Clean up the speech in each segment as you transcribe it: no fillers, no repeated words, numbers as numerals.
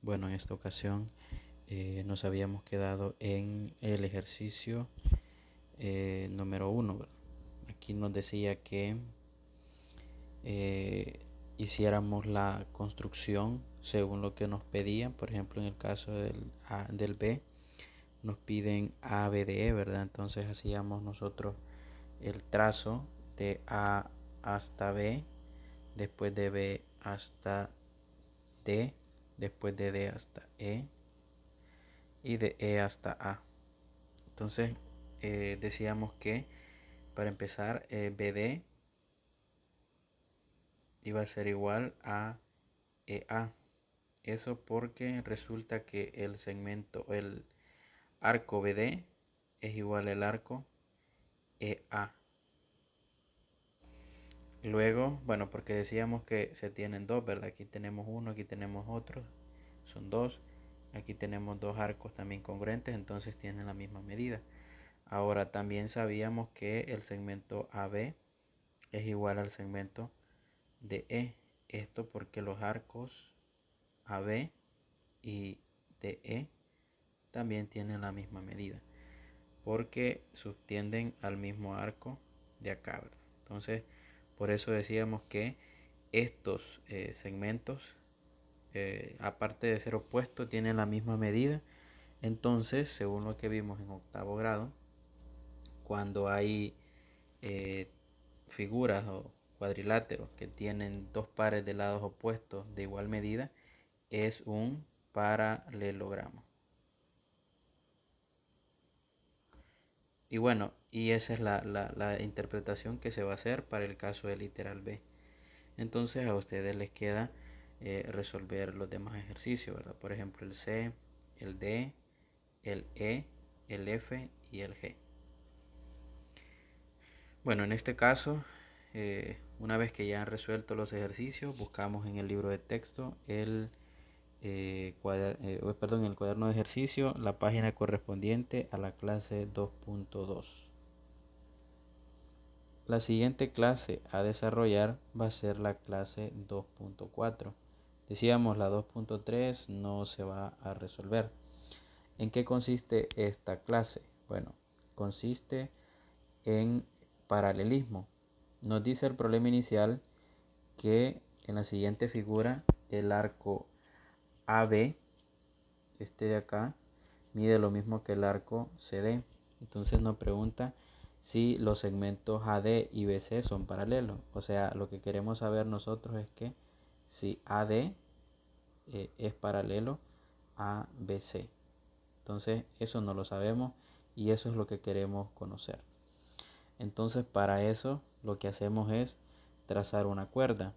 Bueno, en esta ocasión nos habíamos quedado en el ejercicio número 1. Aquí nos decía que eh, hiciéramos la construcción según lo que nos pedían. Por ejemplo, en el caso del B, nos piden A, B, D, E, ¿verdad? Entonces hacíamos nosotros el trazo de A hasta B, después de B hasta D, después de D hasta E y de E hasta A. Entonces decíamos que para empezar BD iba a ser igual a EA. Eso porque resulta que el arco BD es igual al arco EA. Luego, bueno, porque decíamos que se tienen dos, ¿verdad? Aquí tenemos uno, aquí tenemos otro, son dos. Aquí tenemos dos arcos también congruentes, entonces tienen la misma medida. Ahora también sabíamos que el segmento AB es igual al segmento de E. Esto porque los arcos AB y DE también tienen la misma medida, porque subtienden al mismo arco de acá, ¿verdad? Entonces, por eso decíamos que estos segmentos, aparte de ser opuestos, tienen la misma medida. Entonces, según lo que vimos en octavo grado, cuando hay eh, figuras o cuadriláteros que tienen dos pares de lados opuestos de igual medida, es un paralelogramo. Y bueno, y esa es la interpretación que se va a hacer para el caso del literal B. Entonces a ustedes les queda resolver los demás ejercicios, ¿verdad? Por ejemplo, el C, el D, el E, el F y el G. Bueno, en este caso, una vez que ya han resuelto los ejercicios, buscamos en el libro de texto el cuaderno de ejercicio, la página correspondiente a la clase 2.2. La siguiente clase a desarrollar va a ser la clase 2.4. Decíamos la 2.3 no se va a resolver. ¿En qué consiste esta clase? Bueno, consiste en paralelismo. Nos dice el problema inicial que en la siguiente figura el arco AB, este de acá, mide lo mismo que el arco CD. Entonces nos pregunta si los segmentos AD y BC son paralelos. O sea, lo que queremos saber nosotros es que si AD es paralelo a BC. Entonces eso no lo sabemos y eso es lo que queremos conocer. Entonces para eso lo que hacemos es trazar una cuerda.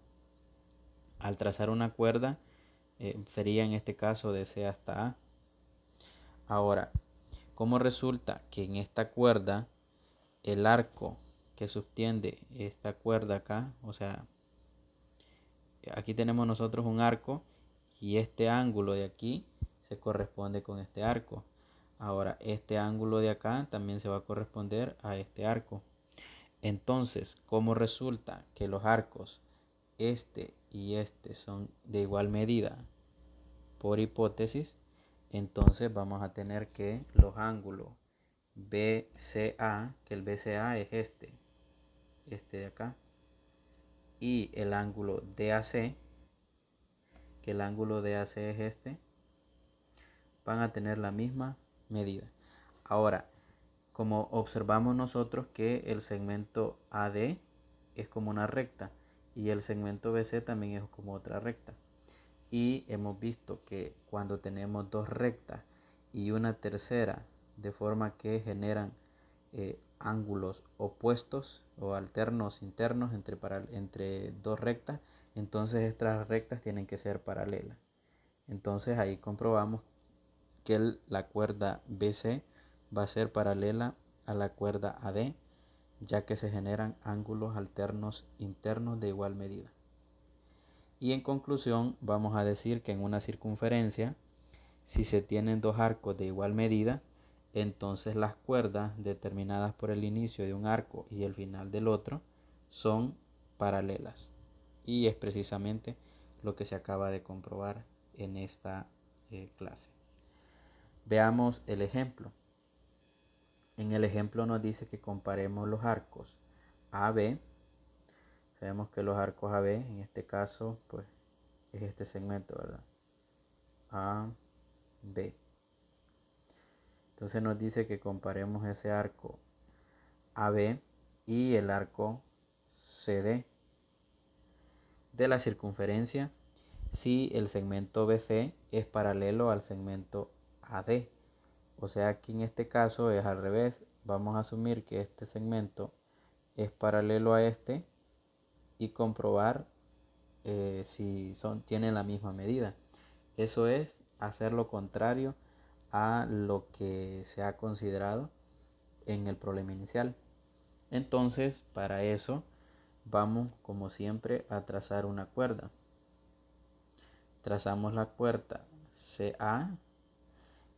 Al trazar una cuerda sería en este caso de C hasta A. Ahora, ¿cómo resulta que en esta cuerda el arco que sostiene esta cuerda acá, o sea, aquí tenemos nosotros un arco y este ángulo de aquí se corresponde con este arco? Ahora, este ángulo de acá también se va a corresponder a este arco. Entonces, ¿cómo resulta que los arcos este y este son de igual medida? Por hipótesis, entonces vamos a tener que los ángulos BCA, que el BCA es este de acá, y el ángulo DAC, que el ángulo DAC es este, van a tener la misma medida. Ahora, como observamos nosotros que el segmento AD es como una recta y el segmento BC también es como otra recta. Y hemos visto que cuando tenemos dos rectas y una tercera, de forma que generan ángulos opuestos o alternos internos entre dos rectas, entonces estas rectas tienen que ser paralelas. Entonces ahí comprobamos que la cuerda BC va a ser paralela a la cuerda AD, ya que se generan ángulos alternos internos de igual medida. Y en conclusión vamos a decir que en una circunferencia, si se tienen dos arcos de igual medida, entonces las cuerdas determinadas por el inicio de un arco y el final del otro son paralelas. Y es precisamente lo que se acaba de comprobar en esta clase. Veamos el ejemplo. En el ejemplo nos dice que comparemos los arcos AB. Sabemos que los arcos AB, en este caso, pues es este segmento, ¿verdad? AB. Entonces nos dice que comparemos ese arco AB y el arco CD de la circunferencia si el segmento BC es paralelo al segmento AD. O sea que en este caso es al revés. Vamos a asumir que este segmento es paralelo a este y comprobar si tienen la misma medida. Eso es hacer lo contrario a lo que se ha considerado en el problema inicial. Entonces, para eso vamos, como siempre, a trazar una cuerda. Trazamos la cuerda CA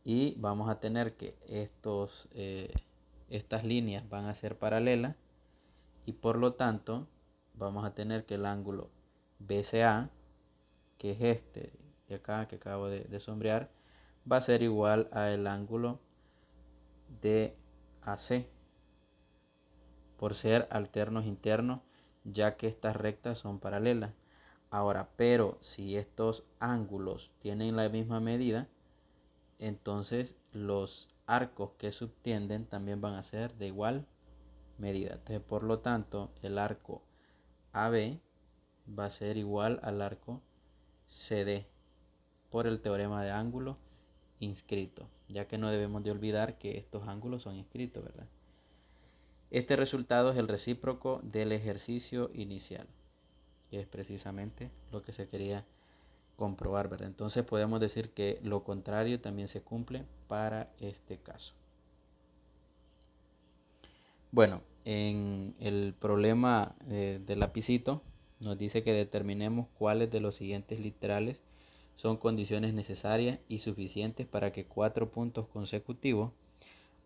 y vamos a tener que estas líneas van a ser paralelas y por lo tanto vamos a tener que el ángulo BCA, que es este de acá que acabo de sombrear, va a ser igual al ángulo DAC por ser alternos internos, ya que estas rectas son paralelas. Ahora, pero si estos ángulos tienen la misma medida, entonces los arcos que subtienden también van a ser de igual medida. Entonces, por lo tanto, el arco AB va a ser igual al arco CD por el teorema de ángulo inscrito, ya que no debemos de olvidar que estos ángulos son inscritos, ¿verdad? Este resultado es el recíproco del ejercicio inicial, que es precisamente lo que se quería comprobar, ¿verdad? Entonces podemos decir que lo contrario también se cumple para este caso. Bueno, en el problema del lapicito nos dice que determinemos cuáles de los siguientes literales son condiciones necesarias y suficientes para que 4 puntos consecutivos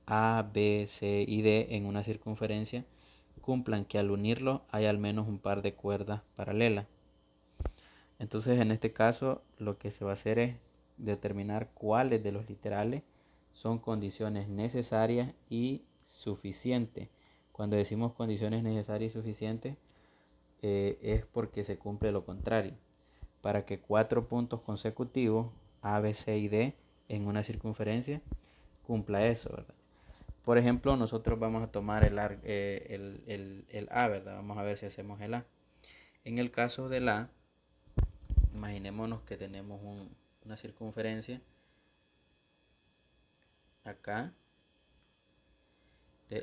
A, B, C y D en una circunferencia cumplan que al unirlos hay al menos un par de cuerdas paralelas. Entonces en este caso lo que se va a hacer es determinar cuáles de los literales son condiciones necesarias y suficientes. Cuando decimos condiciones necesarias y suficientes es porque se cumple lo contrario. Para que 4 puntos consecutivos A, B, C y D en una circunferencia cumpla eso, ¿verdad? Por ejemplo, nosotros vamos a tomar el A, ¿verdad? Vamos a ver si hacemos el A. En el caso del A, imaginémonos que tenemos una circunferencia acá.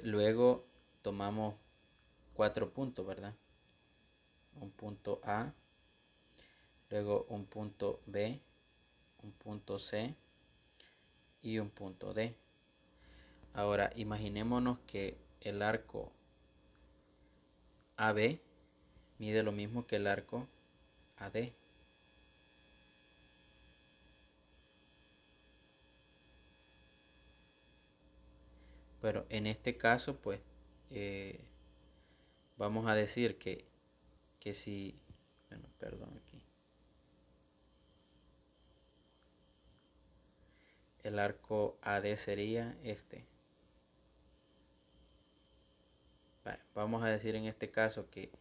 Luego tomamos 4 puntos, ¿verdad? Un punto A, luego un punto B, un punto C y un punto D. Ahora imaginémonos que el arco AB mide lo mismo que el arco AD. Pero en este caso, pues, vamos a decir que si, bueno, perdón aquí, el arco AD sería este. Vamos a decir en este caso que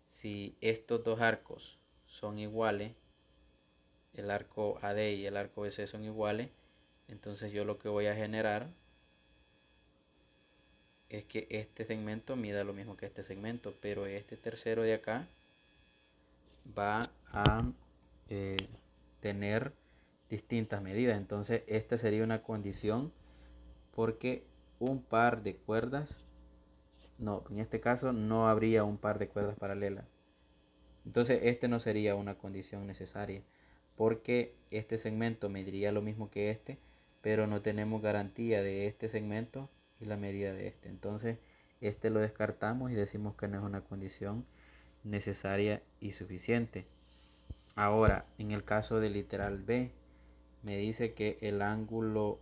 si estos dos arcos son iguales, el arco AD y el arco BC son iguales, entonces yo lo que voy a generar es que este segmento mida lo mismo que este segmento, pero este tercero de acá va a tener distintas medidas. Entonces esta sería una condición porque un par de cuerdas, no, en este caso no habría un par de cuerdas paralelas. Entonces este no sería una condición necesaria porque este segmento mediría lo mismo que este, pero no tenemos garantía de este segmento y la medida de este. Entonces este lo descartamos y decimos que no es una condición necesaria y suficiente. Ahora, en el caso del literal B, me dice que el ángulo,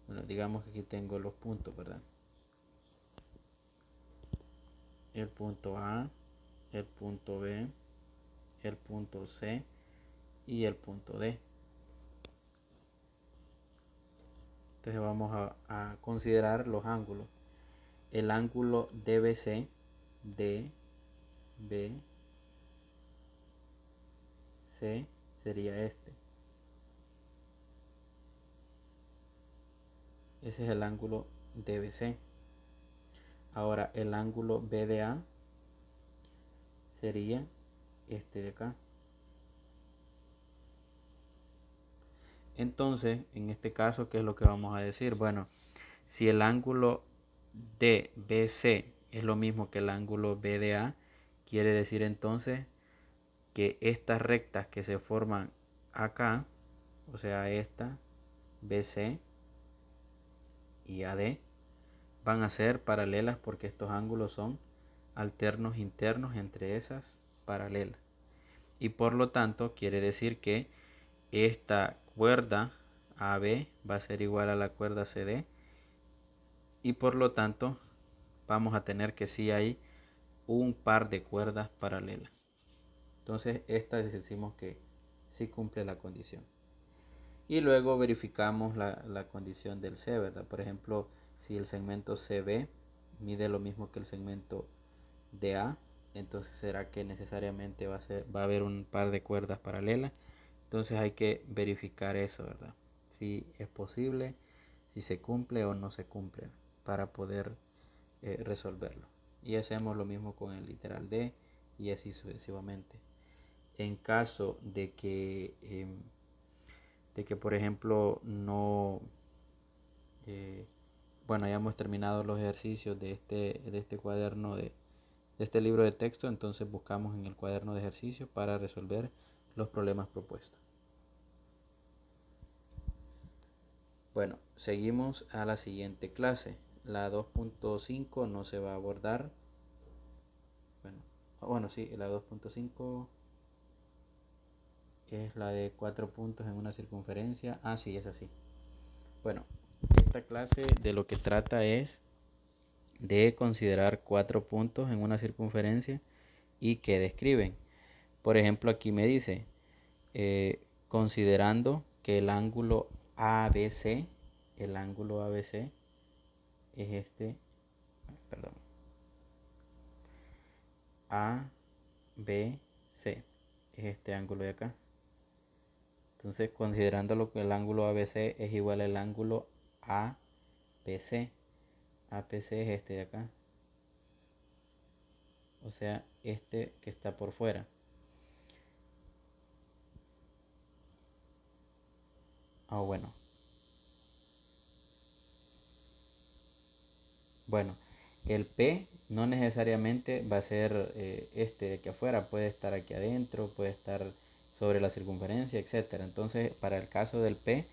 bueno, digamos que aquí tengo los puntos, ¿verdad? El punto A, el punto B, el punto C y el punto D. Entonces vamos a considerar los ángulos. El ángulo DBC, DBC sería este. Ese es el ángulo DBC. Ahora el ángulo BDA sería este de acá. Entonces, en este caso, ¿qué es lo que vamos a decir? Bueno, si el ángulo DBC es lo mismo que el ángulo BDA, quiere decir entonces que estas rectas que se forman acá, o sea, esta, BC y AD, van a ser paralelas porque estos ángulos son alternos internos entre esas paralelas. Y por lo tanto, quiere decir que esta cuerda AB va a ser igual a la cuerda CD y por lo tanto vamos a tener que sí hay un par de cuerdas paralelas. Entonces esta decimos que sí cumple la condición. Y luego verificamos la condición del C, ¿verdad? Por ejemplo, si el segmento CB mide lo mismo que el segmento DA, entonces será que necesariamente va a haber un par de cuerdas paralelas. Entonces hay que verificar eso, ¿verdad? Si es posible, si se cumple o no se cumple para poder resolverlo. Y hacemos lo mismo con el literal D y así sucesivamente. En caso de que por ejemplo no bueno, ya hemos terminado los ejercicios de este cuaderno de este libro de texto, entonces buscamos en el cuaderno de ejercicios para resolver los problemas propuestos. Bueno, seguimos a la siguiente clase. La 2.5 no se va a abordar. Bueno, sí, la 2.5 es la de 4 puntos en una circunferencia. Ah, sí, es así. Bueno, esta clase de lo que trata es de considerar 4 puntos en una circunferencia y que describen. Por ejemplo, aquí me dice, considerando que el ángulo ABC es este, perdón, ABC es este ángulo de acá. Entonces, considerando lo que el ángulo ABC es igual al ángulo APC. APC es este de acá. O sea, este que está por fuera. Bueno. Bueno, el P no necesariamente va a ser este de aquí afuera. Puede estar aquí adentro, puede estar sobre la circunferencia, etcétera. Entonces, para el caso del P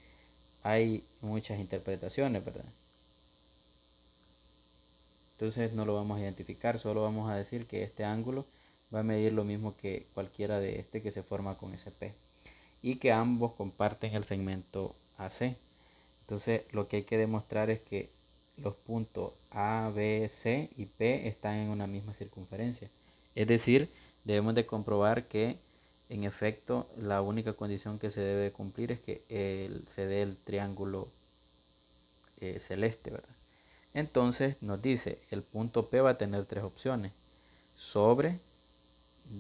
hay muchas interpretaciones, ¿verdad? Entonces no lo vamos a identificar, solo vamos a decir que este ángulo va a medir lo mismo que cualquiera de este que se forma con ese P y que ambos comparten el segmento AC. Entonces lo que hay que demostrar es que los puntos A, B, C y P están en una misma circunferencia. Es decir, debemos de comprobar que en efecto la única condición que se debe cumplir es que se dé el triángulo celeste, ¿verdad? Entonces nos dice, el punto P va a tener tres opciones: sobre,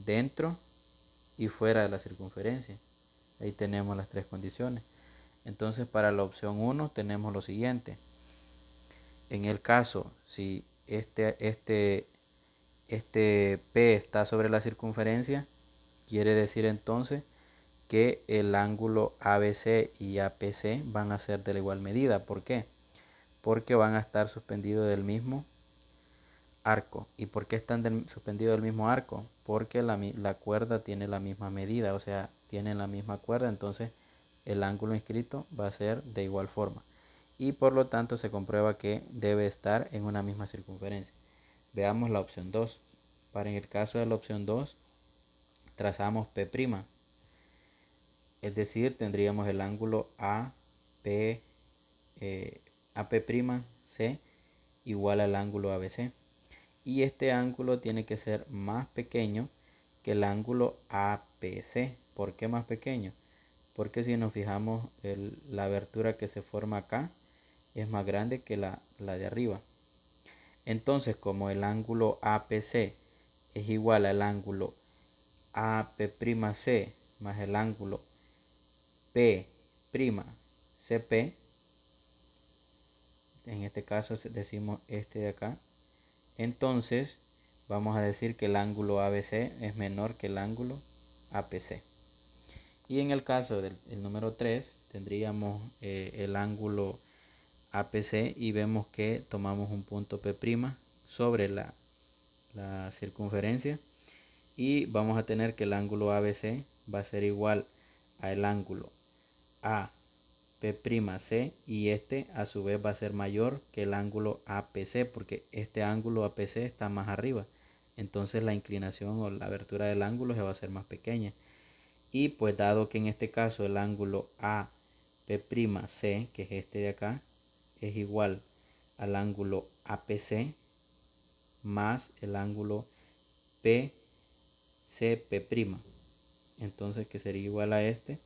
dentro y fuera de la circunferencia. Ahí tenemos las tres condiciones. Entonces para la opción 1 tenemos lo siguiente. En el caso, si este P está sobre la circunferencia, quiere decir entonces que el ángulo ABC y APC van a ser de la igual medida. ¿Por qué? Porque van a estar suspendidos del mismo arco. ¿Y por qué están suspendidos del mismo arco? Porque la cuerda tiene la misma medida, o sea, tienen la misma cuerda, entonces el ángulo inscrito va a ser de igual forma. Y por lo tanto se comprueba que debe estar en una misma circunferencia. Veamos la opción 2. Para en el caso de la opción 2, trazamos P'. Es decir, tendríamos el ángulo AP, AP', igual al ángulo ABC. Y este ángulo tiene que ser más pequeño que el ángulo APC. ¿Por qué más pequeño? Porque si nos fijamos la abertura que se forma acá es más grande que la de arriba. Entonces, como el ángulo APC es igual al ángulo AP'C más el ángulo P'CP, en este caso decimos este de acá, entonces vamos a decir que el ángulo ABC es menor que el ángulo APC. Y en el caso del número 3 tendríamos el ángulo APC y vemos que tomamos un punto P' sobre la circunferencia y vamos a tener que el ángulo ABC va a ser igual al ángulo AP'C y este a su vez va a ser mayor que el ángulo APC porque este ángulo APC está más arriba, entonces la inclinación o la abertura del ángulo se va a hacer más pequeña. Y pues dado que en este caso el ángulo AP'C, que es este de acá, es igual al ángulo APC más el ángulo PCP', entonces que sería igual a este.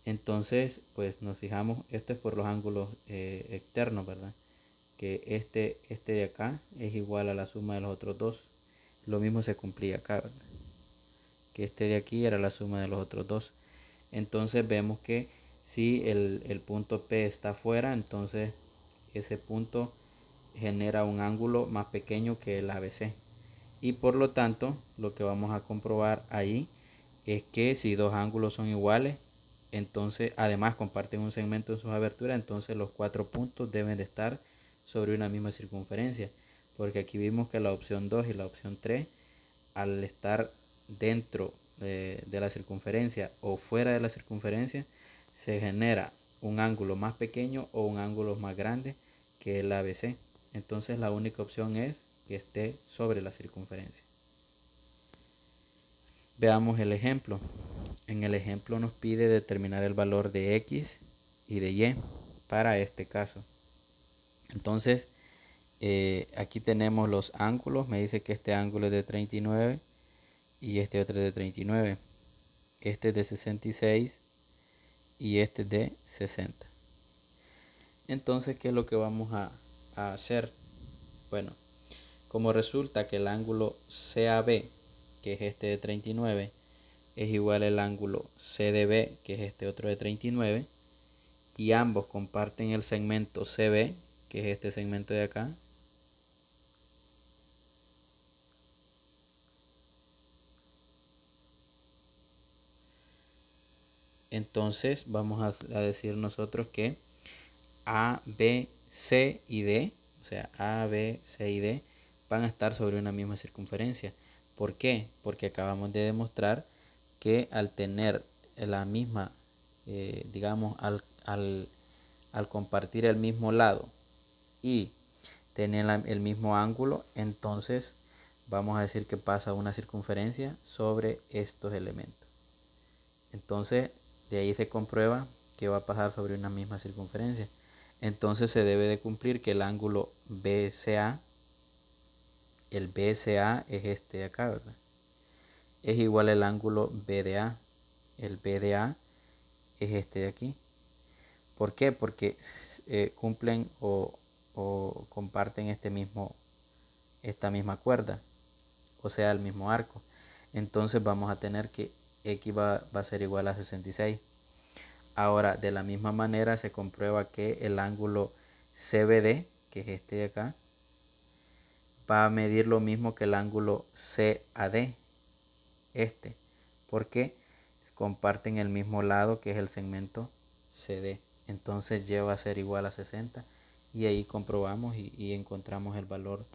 Entonces pues nos fijamos, esto es por los ángulos externos, ¿verdad? Que este de acá es igual a la suma de los otros dos. Lo mismo se cumplía acá, ¿verdad? Que este de aquí era la suma de los otros dos. Entonces vemos que si el punto P está afuera, entonces ese punto genera un ángulo más pequeño que el ABC. Y por lo tanto, lo que vamos a comprobar ahí es que si dos ángulos son iguales, entonces además comparten un segmento en sus aberturas, entonces los 4 puntos deben de estar sobre una misma circunferencia. Porque aquí vimos que la opción 2 y la opción 3, al estar dentro de la circunferencia o fuera de la circunferencia, se genera un ángulo más pequeño o un ángulo más grande que el ABC. Entonces la única opción es que esté sobre la circunferencia. Veamos el ejemplo. En el ejemplo nos pide determinar el valor de X y de Y para este caso. Entonces aquí tenemos los ángulos. Me dice que este ángulo es de 39 y este otro es de 39. Este es de 66 y este es de 60. Entonces, ¿qué es lo que vamos a hacer? Bueno, como resulta que el ángulo CAB, que es este de 39, es igual al ángulo CDB, que es este otro de 39, y ambos comparten el segmento CB, que es este segmento de acá, entonces vamos a decir nosotros que A, B, C y D, o sea, A, B, C y D van a estar sobre una misma circunferencia. ¿Por qué? Porque acabamos de demostrar que al tener la misma, digamos, al compartir el mismo lado y tener el mismo ángulo, entonces vamos a decir que pasa una circunferencia sobre estos elementos. Entonces, de ahí se comprueba que va a pasar sobre una misma circunferencia. Entonces se debe de cumplir que el ángulo BCA, el BCA es este de acá, ¿verdad? Es igual al ángulo BDA. El BDA es este de aquí. ¿Por qué? Porque cumplen o comparten esta misma cuerda, o sea, el mismo arco. Entonces vamos a tener que X va a ser igual a 66. Ahora, de la misma manera se comprueba que el ángulo CBD, que es este de acá, va a medir lo mismo que el ángulo CAD, este, porque comparten el mismo lado que es el segmento CD. Entonces Y va a ser igual a 60 y ahí comprobamos y encontramos el valor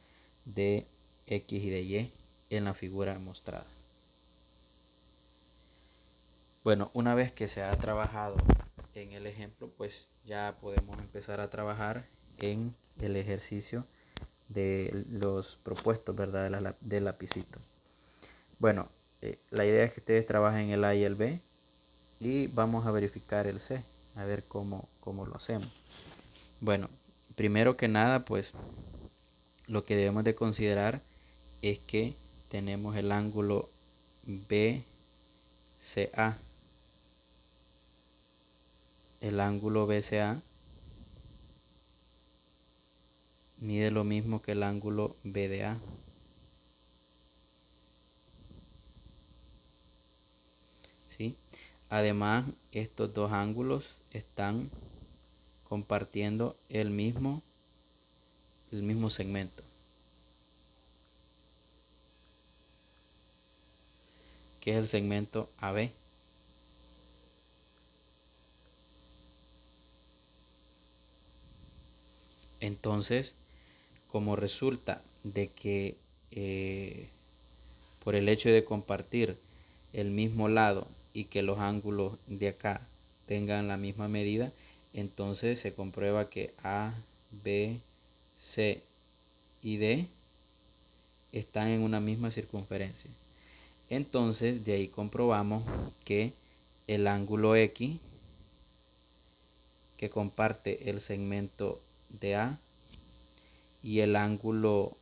de X y de Y en la figura mostrada. Bueno, una vez que se ha trabajado en el ejemplo, pues ya podemos empezar a trabajar en el ejercicio de los propuestos, ¿verdad? Del lapicito. Bueno, la idea es que ustedes trabajen el A y el B y vamos a verificar el C, a ver cómo lo hacemos. Bueno, primero que nada, pues lo que debemos de considerar es que tenemos el ángulo BCA. El ángulo BCA mide lo mismo que el ángulo BDA. ¿Sí? Además, estos dos ángulos están compartiendo el mismo segmento, que es el segmento AB. Entonces, como resulta de que por el hecho de compartir el mismo lado y que los ángulos de acá tengan la misma medida, entonces se comprueba que A, B, C y D están en una misma circunferencia. Entonces de ahí comprobamos que el ángulo X que comparte el segmento de A y el ángulo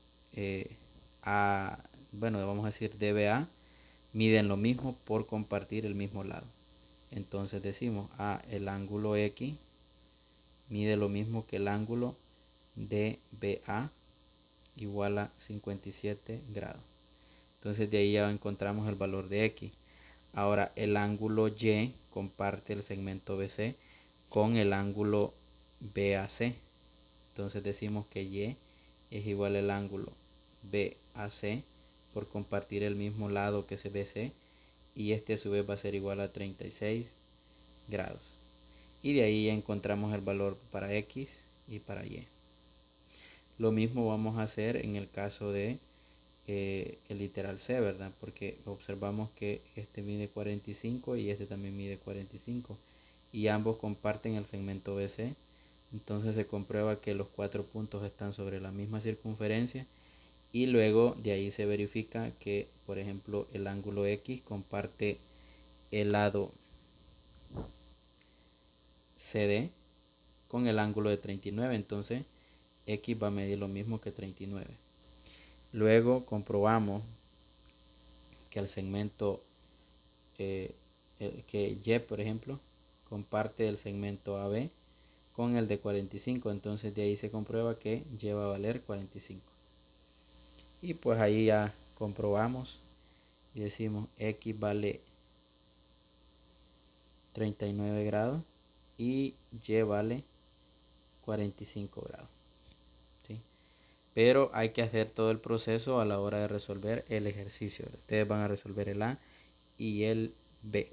vamos a decir DBA, miden lo mismo por compartir el mismo lado. Entonces decimos el ángulo X mide lo mismo que el ángulo DBA, igual a 57 grados. Entonces de ahí ya encontramos el valor de X. Ahora el ángulo Y comparte el segmento BC con el ángulo BAC. Entonces decimos que Y es igual al ángulo BAC por compartir el mismo lado que es BC, y este a su vez va a ser igual a 36 grados. Y de ahí ya encontramos el valor para X y para Y. Lo mismo vamos a hacer en el caso de el literal C, ¿verdad? Porque observamos que este mide 45 y este también mide 45 y ambos comparten el segmento BC. Entonces se comprueba que los 4 puntos están sobre la misma circunferencia, y luego de ahí se verifica que, por ejemplo, el ángulo X comparte el lado CD con el ángulo de 39, entonces X va a medir lo mismo que 39. Luego comprobamos que el segmento que Y, por ejemplo, comparte el segmento AB con el de 45, entonces de ahí se comprueba que Y va a valer 45. Y pues ahí ya comprobamos y decimos X vale 39 grados y Y vale 45 grados. ¿Sí? Pero hay que hacer todo el proceso a la hora de resolver el ejercicio. Ustedes van a resolver el A y el B.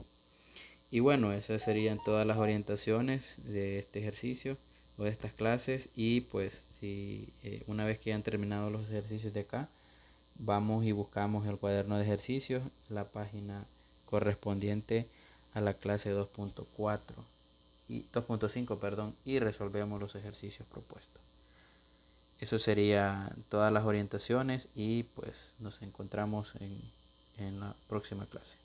Y bueno, esas serían todas las orientaciones de este ejercicio o de estas clases. Y pues si una vez que hayan terminado los ejercicios de acá, vamos y buscamos el cuaderno de ejercicios, la página correspondiente a la clase 2.4 y 2.5, perdón, y resolvemos los ejercicios propuestos. Eso sería todas las orientaciones y pues nos encontramos en la próxima clase.